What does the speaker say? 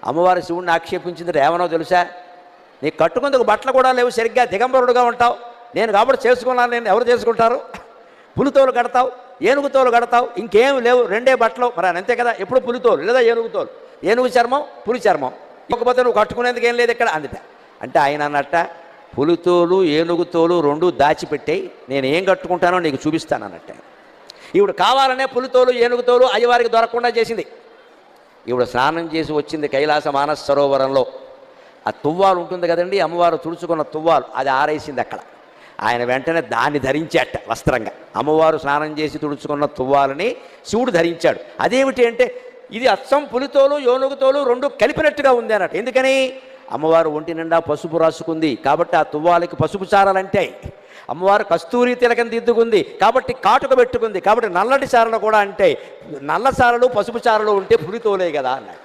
అమ్మవారు శివుడిని ఆక్షేపించింది ఏమనో తెలుసా, నీకు కట్టుకుందుకు బట్టలు కూడా లేవు, సరిగ్గా దిగంబరుడుగా ఉంటావు, నేను కాబట్టి చేసుకున్నాను, నేను ఎవరు చేసుకుంటారు, పులితోలు కడతావు, ఏనుగుతోలు కడతావు, ఇంకేం లేవు, రెండే బట్టలు, మరి అంతే కదా, ఎప్పుడు పులితోలు లేదా ఏనుగుతోలు, ఏనుగు చర్మం పులి చర్మం, ఇకపోతే నువ్వు కట్టుకునేందుకు ఏం లేదు ఇక్కడ అందుట. అంటే ఆయన అన్నట్ట పులితోలు ఏనుగుతోలు రెండు దాచిపెట్టాయి, నేను ఏం కట్టుకుంటానో నీకు చూపిస్తాను అన్నట్ట. ఇప్పుడు కావాలనే పులితోలు ఏనుగుతోలు అయ్యవారికి దొరకకుండా చేసింది. ఇప్పుడు స్నానం చేసి వచ్చింది కైలాస మానస సరోవరంలో, ఆ తువ్వాలు ఉంటుంది కదండి, అమ్మవారు తుడుచుకున్న తువ్వాలు, అది ఆరేసింది అక్కడ. ఆయన వెంటనే దాన్ని ధరించాట వస్త్రంగా. అమ్మవారు స్నానం చేసి తుడుచుకున్న తువ్వాలని శివుడు ధరించాడు. అదేమిటి అంటే ఇది అచ్చం పులితోలు ఏనుగుతోలు రెండు కలిపినట్టుగా ఉంది అన్నట్టు. ఎందుకని అమ్మవారు ఒంటి నిండా పసుపు రాసుకుంది కాబట్టి ఆ తువ్వాలకి పసుపు చారలంటాయి. అమ్మవారు కస్తూరి తిలకం దిద్దుకుంది కాబట్టి కాటుక పెట్టుకుంది కాబట్టి నల్లటి చారలు కూడా అంటే నల్ల చారలు పసుపు చారలు ఉంటే పులితోలే కదా అన్నాడు.